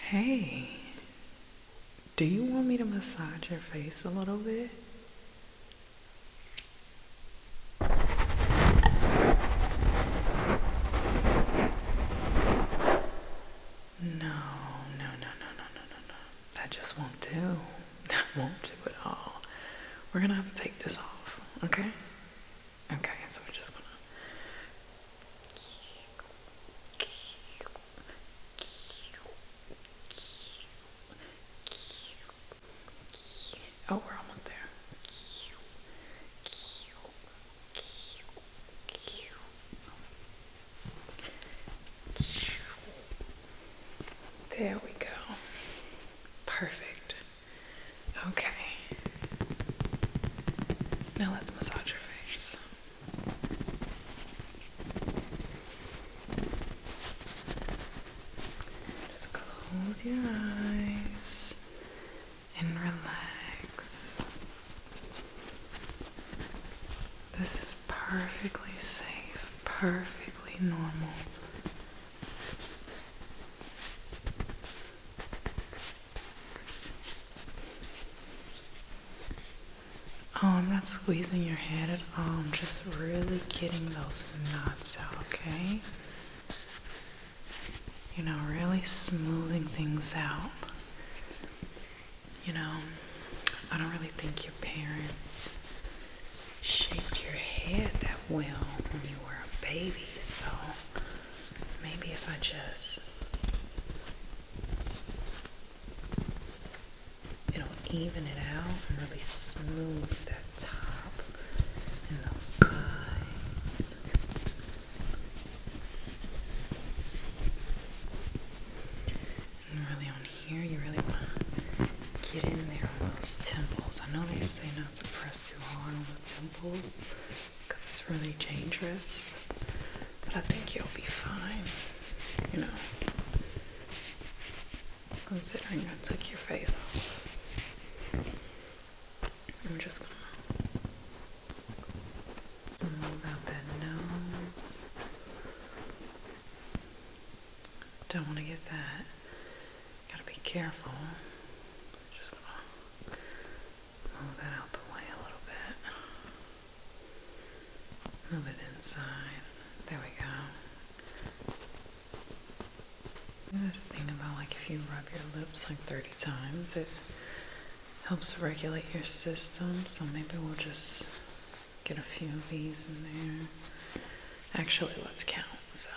Hey, do you want me to massage your face a little bit? No, no, no, no, no, no, no, no. That just won't do. That won't do at all. We're gonna have to take this off, okay? Okay, so we're just gonna. Oh, we're almost there. There we go. Perfect. Okay. Now let's massage your face. Just close your eyes and relax. This is perfectly safe, perfectly normal. Oh, I'm not squeezing your head at all. I'm just really getting those knots out, okay? You know, really smoothing things out. You know, I don't really think your parents shaped your head that well when you were a baby, so maybe if I just, even it out and really smooth that top and those sides. And really on here, you really want to get in there on those temples. I know they say not to press too hard on the temples because it's really dangerous, but I think you'll be fine, considering I took your face off. I'm just gonna smooth out that nose. Don't want to get that. Gotta be careful. Just gonna move that out the way a little bit. Move it inside. There we go. This thing about if you rub your lips 30 times, it helps regulate your system. So maybe we'll just get a few of these in there. Actually, let's count so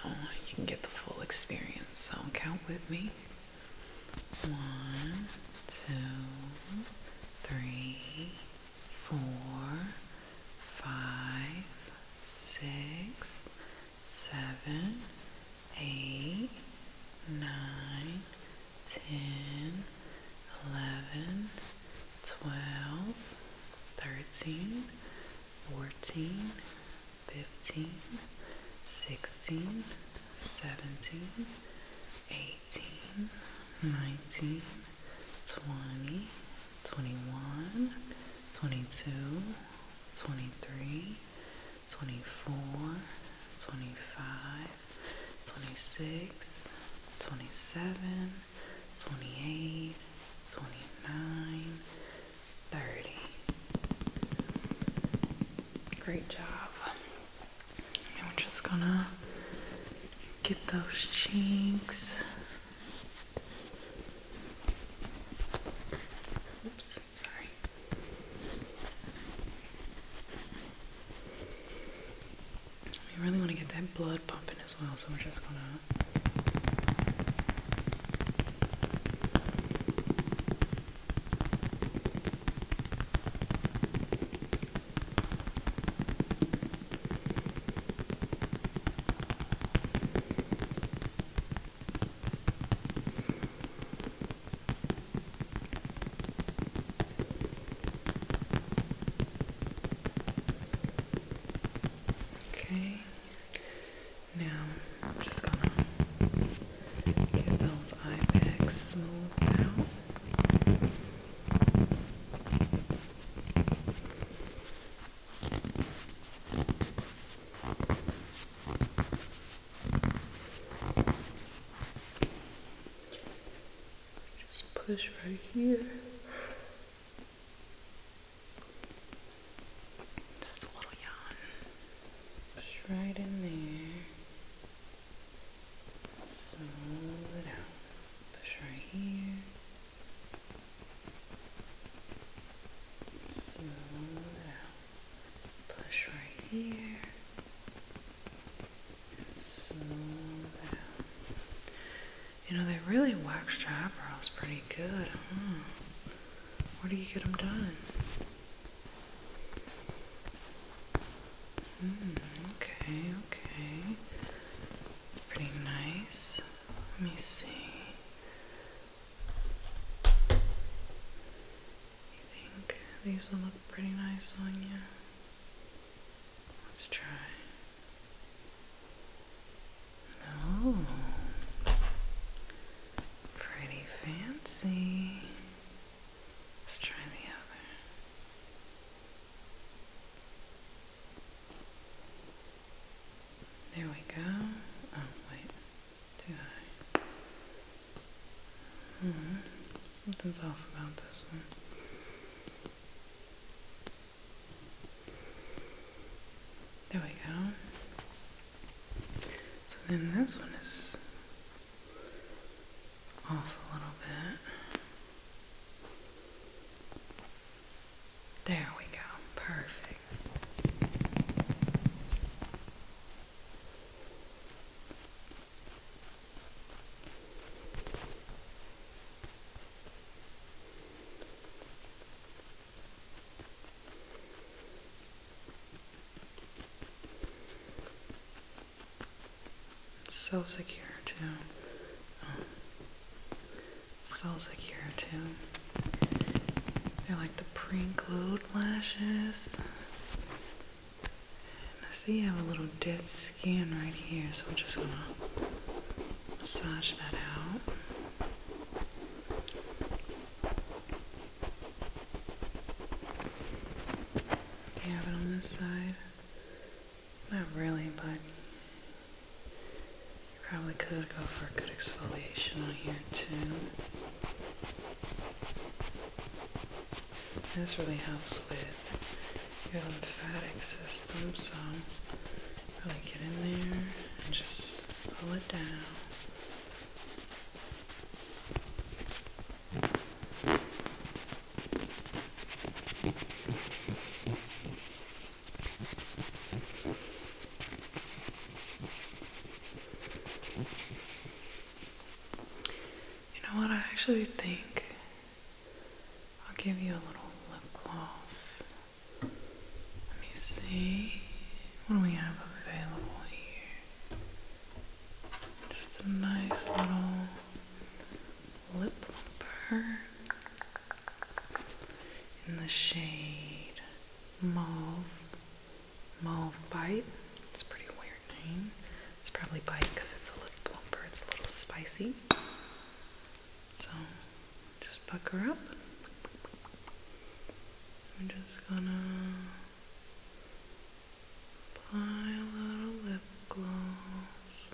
you can get the full experience. So count with me. 1, 2, 3, 4, 5, 6, 7, 8, 9, 10, 11, 12, 13, 14, 15, 16, 17, 18, 19, 20, 21, 22, 23, 24, 25, 26, 27, 28, 29, 30. Great job. And we're just gonna get those cheeks. Oops, sorry. We really want to get that blood pumping as well, so we're just gonna okay. Now I'm just gonna push right here. Just a little yawn. Push right in there. Smooth it out. Push right here. Smooth it out. Push right here. Smooth it out. You know, they really wax your eyebrows pretty good, huh? Where do you get them done? Okay. It's pretty nice. Let me see. You think these will look pretty nice on you? Let's try. Oh, pretty fancy. Let's try the other. There we go. Oh, wait. Too high. Something's off about this one. There we go. So then this one is off a little bit. There we go. Perfect. So secure too. Oh. So secure too. They're like the pre-glued lashes. And I see you have a little dead skin right here, so I'm just gonna massage that out. Do you have it on this side? Not really, but probably could go for a good exfoliation on here too. This really helps with your lymphatic system, so really get in there and just pull it down. You know what, I actually think I'll give you a little lip gloss. Let me see. What do we have available here? Just a nice little lip plumper in the shade Mauve Bite. It's a pretty weird name. It's probably Bite because it's a lip plumper. It's a little spicy. So just pucker up. I'm just gonna apply a little lip gloss.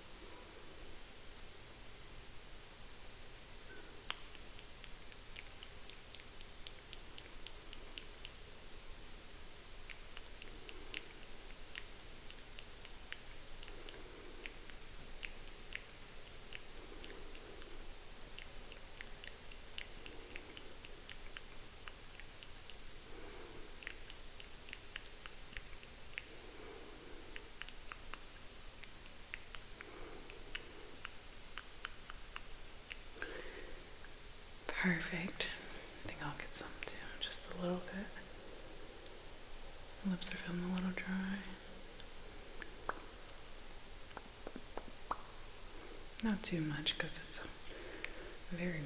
Perfect. I think I'll get some too, just a little bit. My lips are feeling a little dry. Not too much because it's a very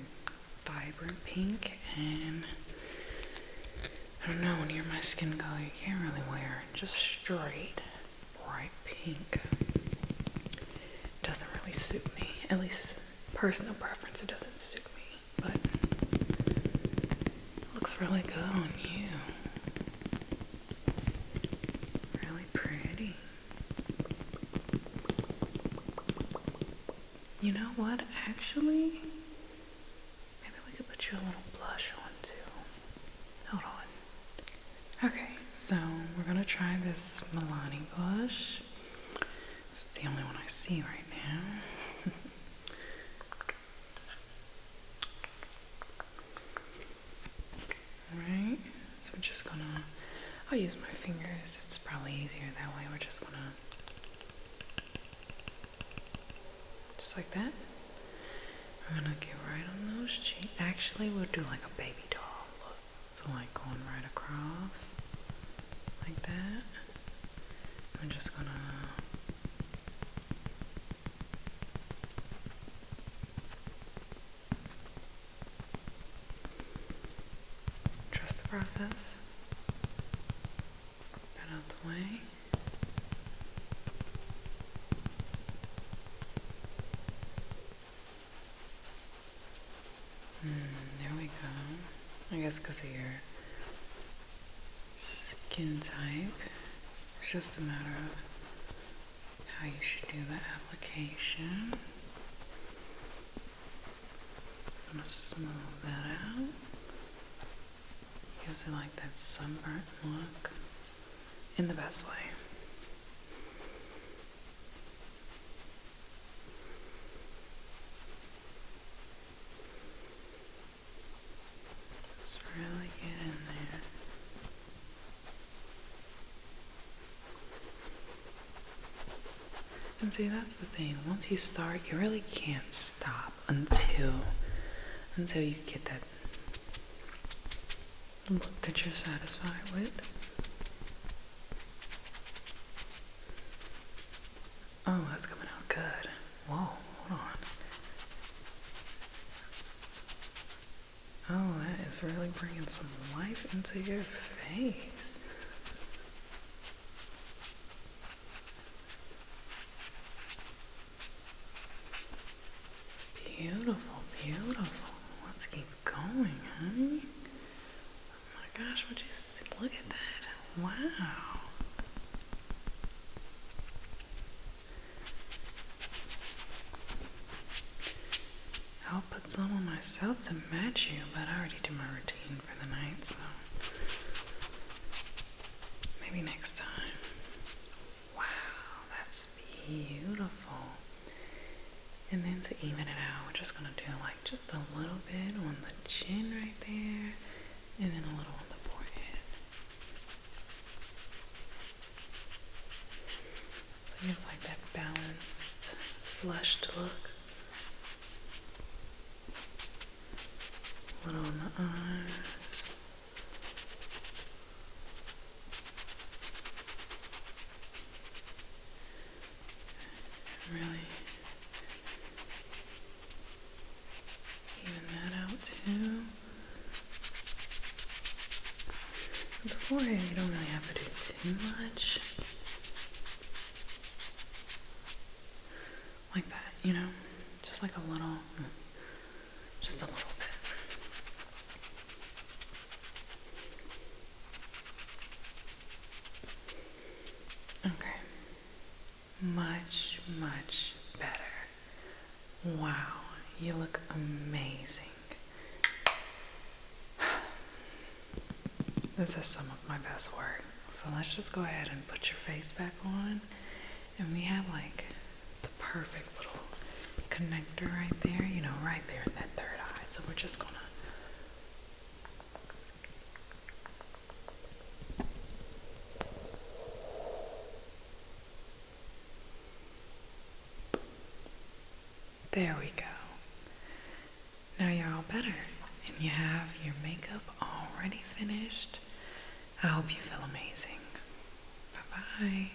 vibrant pink, and I don't know, when you're my skin color, you can't really wear just straight bright pink. It doesn't really suit me. At least personal preference, it doesn't suit me. But it looks really good on you. Really pretty. You know what? Actually, maybe we could put you a little blush on too. Hold on. Okay, so we're gonna try this Milani blush. It's the only one I see right now. Alright, so we're just gonna, I'll use my fingers, it's probably easier that way. We're just gonna, just like that. We're gonna get right on those cheeks. Actually, we'll do like a baby doll look. So like going right across, like that. I'm just gonna trust the process. Get out the way. There we go. I guess because of your skin type, it's just a matter of how you should do the application. I'm gonna smooth that out. Gives it like that sunburnt look in the best way. Just really get in there. And see, that's the thing. Once you start, you really can't stop until you get that look that you're satisfied with. Oh, that's coming out good. Whoa, hold on. Oh, that is really bringing some life into your face. Beautiful, beautiful. Let's keep going, honey. Oh my gosh, would you see? Look at that. Wow. I'll put some on myself to match you, but I already did my routine for the night, so maybe next time. Wow, that's beautiful. And then to even it out, we're just gonna do like just a little bit on the chin right there, and then a little on the forehead. So it gives like that balanced, flushed look. A little on the eyes. Really even that out too. With the forehead, you don't really have to do too much. Like that, you know? Just like a little, just a little bit. Okay. Much, much better. Wow, you look amazing. This is some of my best work. So let's just go ahead and put your face back on. And we have like the perfect little connector right there, you know, right there in that third eye. So we're just gonna there we go. Now you're all better and you have your makeup already finished. I hope you feel amazing. Bye-bye.